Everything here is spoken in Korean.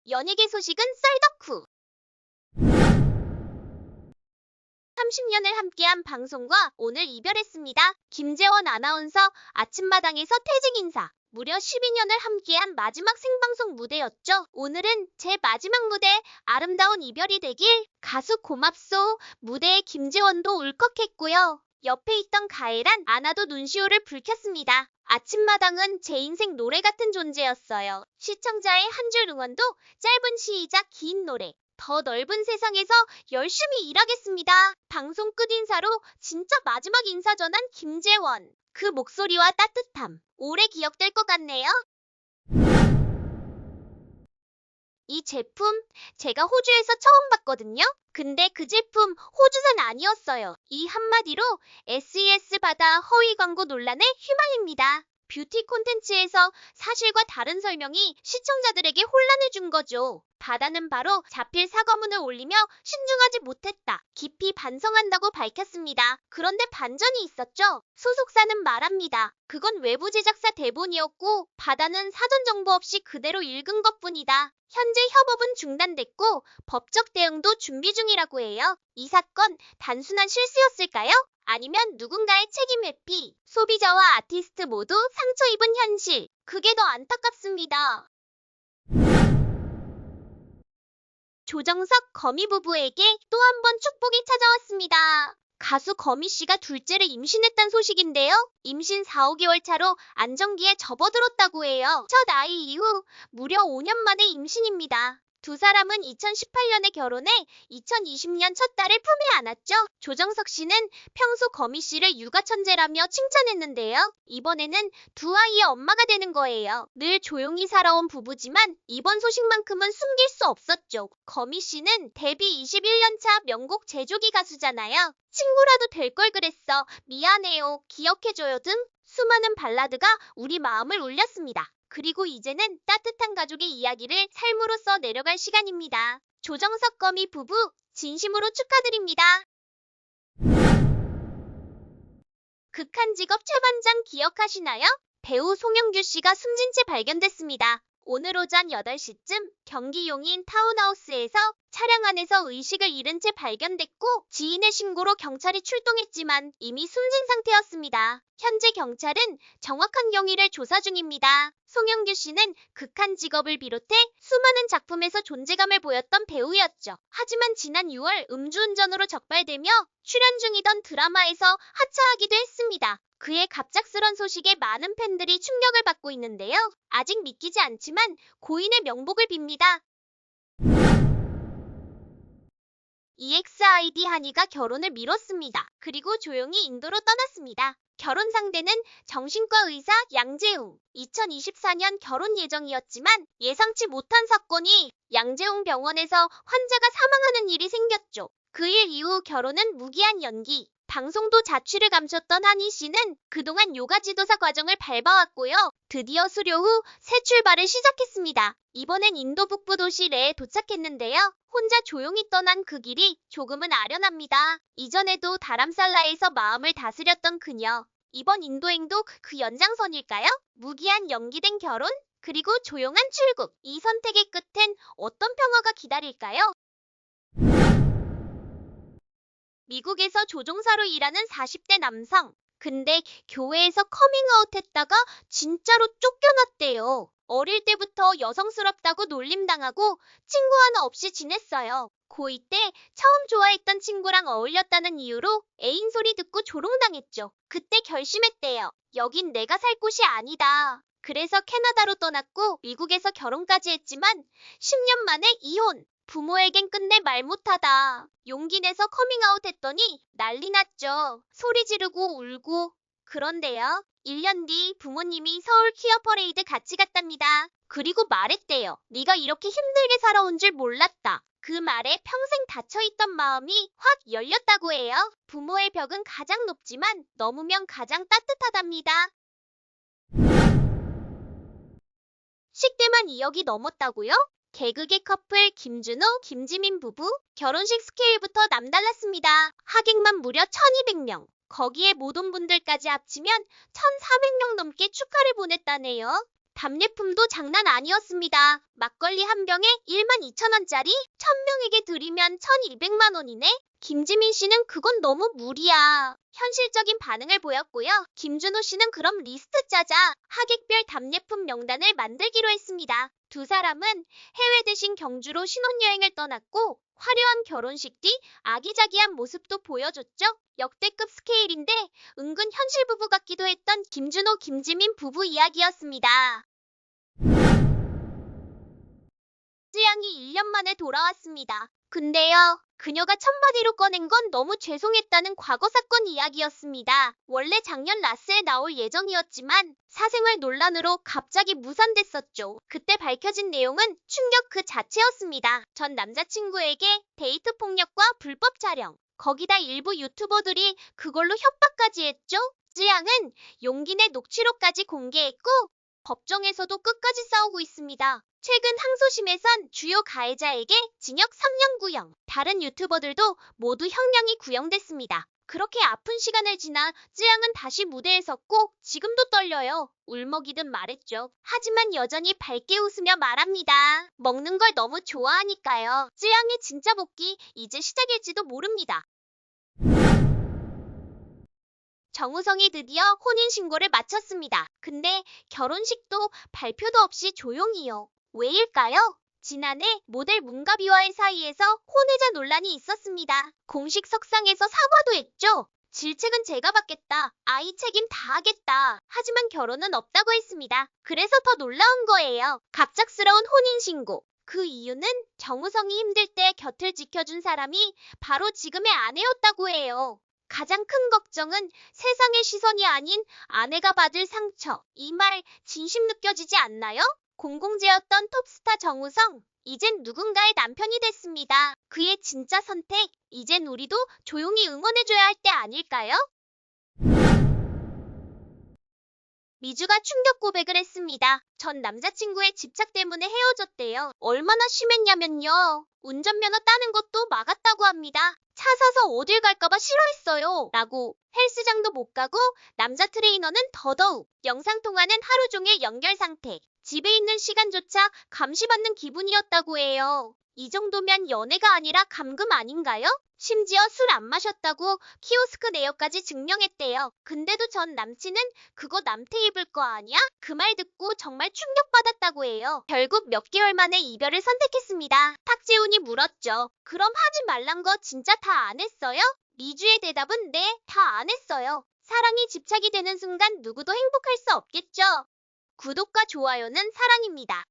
연예계 소식은 썰덕후. 30년을 함께한 방송과 오늘 이별했습니다. 김재원 아나운서 아침마당에서 퇴직 인사. 무려 12년을 함께한 마지막 생방송 무대였죠. 오늘은 제 마지막 무대, 아름다운 이별이 되길. 가수 고맙소. 무대에 김재원도 울컥했고요. 옆에 있던 가혜란 아나도 눈시울을 붉혔습니다. 아침마당은 제 인생 노래 같은 존재였어요. 시청자의 한 줄 응원도 짧은 시이자 긴 노래. 더 넓은 세상에서 열심히 일하겠습니다. 방송 끝 인사로 진짜 마지막 인사 전한 김재원. 그 목소리와 따뜻함, 오래 기억될 것 같네요. 이 제품 제가 호주에서 처음 봤거든요. 근데 그 제품 호주산 아니었어요. 이 한마디로 SES 받아 허위 광고 논란에 휘말립니다. 뷰티 콘텐츠에서 사실과 다른 설명이 시청자들에게 혼란을 준 거죠. 바다는 바로 자필 사과문을 올리며 신중하지 못했다. 깊이 반성한다고 밝혔습니다. 그런데 반전이 있었죠. 소속사는 말합니다. 그건 외부 제작사 대본이었고 바다는 사전 정보 없이 그대로 읽은 것뿐이다. 현재 협업은 중단됐고 법적 대응도 준비 중이라고 해요. 이 사건 단순한 실수였을까요? 아니면 누군가의 책임 회피, 소비자와 아티스트 모두 상처 입은 현실. 그게 더 안타깝습니다. 조정석, 거미 부부에게 또 한 번 축복이 찾아왔습니다. 가수 거미 씨가 둘째를 임신했다는 소식인데요. 임신 4, 5개월 차로 안정기에 접어들었다고 해요. 첫 아이 이후 무려 5년 만에 임신입니다. 두 사람은 2018년에 결혼해 2020년 첫 딸을 품에 안았죠. 조정석 씨는 평소 거미 씨를 육아 천재라며 칭찬했는데요. 이번에는 두 아이의 엄마가 되는 거예요. 늘 조용히 살아온 부부지만 이번 소식만큼은 숨길 수 없었죠. 거미 씨는 데뷔 21년 차 명곡 제조기 가수잖아요. 친구라도 될 걸 그랬어. 미안해요. 기억해줘요 등 수많은 발라드가 우리 마음을 울렸습니다. 그리고 이제는 따뜻한 가족의 이야기를 삶으로써 내려갈 시간입니다. 조정석 거미 부부 진심으로 축하드립니다. 극한 직업 최반장 기억하시나요? 배우 송영규 씨가 숨진 채 발견됐습니다. 오늘 오전 8시쯤 경기 용인 타운하우스에서 차량 안에서 의식을 잃은 채 발견됐고 지인의 신고로 경찰이 출동했지만 이미 숨진 상태였습니다. 현재 경찰은 정확한 경위를 조사 중입니다. 송영규 씨는 극한 직업을 비롯해 수많은 작품에서 존재감을 보였던 배우였죠. 하지만 지난 6월 음주운전으로 적발되며 출연 중이던 드라마에서 하차하기도 했습니다. 그의 갑작스런 소식에 많은 팬들이 충격을 받고 있는데요. 아직 믿기지 않지만 고인의 명복을 빕니다. EXID 한이가 결혼을 미뤘습니다. 그리고 조용히 인도로 떠났습니다. 결혼 상대는 정신과 의사 양재웅. 2024년 결혼 예정이었지만 예상치 못한 사건이 양재웅 병원에서 환자가 사망하는 일이 생겼죠. 그 일 이후 결혼은 무기한 연기. 방송도 자취를 감췄던 한희 씨는 그동안 요가 지도사 과정을 밟아왔고요. 드디어 수료 후 새 출발을 시작했습니다. 이번엔 인도 북부 도시 레에 도착했는데요. 혼자 조용히 떠난 그 길이 조금은 아련합니다. 이전에도 다람살라에서 마음을 다스렸던 그녀. 이번 인도행도 그 연장선일까요? 무기한 연기된 결혼, 그리고 조용한 출국. 이 선택의 끝엔 어떤 평화가 기다릴까요? 미국에서 조종사로 일하는 40대 남성. 근데 교회에서 커밍아웃 했다가 진짜로 쫓겨났대요. 어릴 때부터 여성스럽다고 놀림당하고 친구 하나 없이 지냈어요. 고2 때 처음 좋아했던 친구랑 어울렸다는 이유로 애인 소리 듣고 조롱당했죠. 그때 결심했대요. 여긴 내가 살 곳이 아니다. 그래서 캐나다로 떠났고 미국에서 결혼까지 했지만 10년 만에 이혼. 부모에겐 끝내 말 못하다. 용기 내서 커밍아웃 했더니 난리 났죠. 소리 지르고 울고. 그런데요. 1년 뒤 부모님이 서울 퀴어 퍼레이드 같이 갔답니다. 그리고 말했대요. 네가 이렇게 힘들게 살아온 줄 몰랐다. 그 말에 평생 닫혀있던 마음이 확 열렸다고 해요. 부모의 벽은 가장 높지만 넘으면 가장 따뜻하답니다. 10대만 2억이 넘었다고요? 개그계 커플 김준호, 김지민 부부 결혼식 스케일부터 남달랐습니다. 하객만 무려 1200명. 거기에 모든 분들까지 합치면 1400명 넘게 축하를 보냈다네요. 답례품도 장난 아니었습니다. 막걸리 한 병에 12,000원짜리 1,000명에게 드리면 1,200만 원이네? 김지민 씨는 그건 너무 무리야. 현실적인 반응을 보였고요. 김준호 씨는 그럼 리스트 짜자. 하객별 답례품 명단을 만들기로 했습니다. 두 사람은 해외 대신 경주로 신혼여행을 떠났고 화려한 결혼식 뒤 아기자기한 모습도 보여줬죠. 역대급 스케일인데 은근 현실 부부 같기도 했던 김준호, 김지민 부부 이야기였습니다. 쯔양이 1년 만에 돌아왔습니다. 근데요, 그녀가 첫마디로 꺼낸 건 너무 죄송했다는 과거 사건 이야기였습니다. 원래 작년 라스에 나올 예정이었지만 사생활 논란으로 갑자기 무산됐었죠. 그때 밝혀진 내용은 충격 그 자체였습니다. 전 남자친구에게 데이트 폭력과 불법 촬영, 거기다 일부 유튜버들이 그걸로 협박까지 했죠. 쯔양은 용기 내 녹취록까지 공개했고 법정에서도 끝까지 싸우고 있습니다. 최근 항소심에선 주요 가해자에게 징역 3년 구형, 다른 유튜버들도 모두 형량이 구형됐습니다. 그렇게 아픈 시간을 지나 쯔양은 다시 무대에 섰고 지금도 떨려요. 울먹이듯 말했죠. 하지만 여전히 밝게 웃으며 말합니다. 먹는 걸 너무 좋아하니까요. 쯔양의 진짜 복귀 이제 시작일지도 모릅니다. 정우성이 드디어 혼인신고를 마쳤습니다. 근데 결혼식도 발표도 없이 조용히요. 왜일까요? 지난해 모델 문가비와의 사이에서 혼외자 논란이 있었습니다. 공식 석상에서 사과도 했죠. 질책은 제가 받겠다. 아이 책임 다 하겠다. 하지만 결혼은 없다고 했습니다. 그래서 더 놀라운 거예요. 갑작스러운 혼인신고. 그 이유는 정우성이 힘들 때 곁을 지켜준 사람이 바로 지금의 아내였다고 해요. 가장 큰 걱정은 세상의 시선이 아닌 아내가 받을 상처. 이 말 진심 느껴지지 않나요? 공공재였던 톱스타 정우성, 이젠 누군가의 남편이 됐습니다. 그의 진짜 선택, 이젠 우리도 조용히 응원해줘야 할 때 아닐까요? 미주가 충격 고백을 했습니다. 전 남자친구의 집착 때문에 헤어졌대요. 얼마나 심했냐면요. 운전면허 따는 것도 막았다고 합니다. 차 사서 어딜 갈까봐 싫어했어요. 라고. 헬스장도 못 가고 남자 트레이너는 더더욱. 영상통화는 하루 종일 연결 상태. 집에 있는 시간조차 감시받는 기분이었다고 해요. 이 정도면 연애가 아니라 감금 아닌가요? 심지어 술 안 마셨다고 키오스크 내역까지 증명했대요. 근데도 전 남친은 그거 남태 입을 거 아니야? 그 말 듣고 정말 충격받았다고 해요. 결국 몇 개월 만에 이별을 선택했습니다. 탁재훈이 물었죠. 그럼 하지 말란 거 진짜 다 안 했어요? 미주의 대답은 네, 다 안 했어요. 사랑이 집착이 되는 순간 누구도 행복할 수 없겠죠. 구독과 좋아요는 사랑입니다.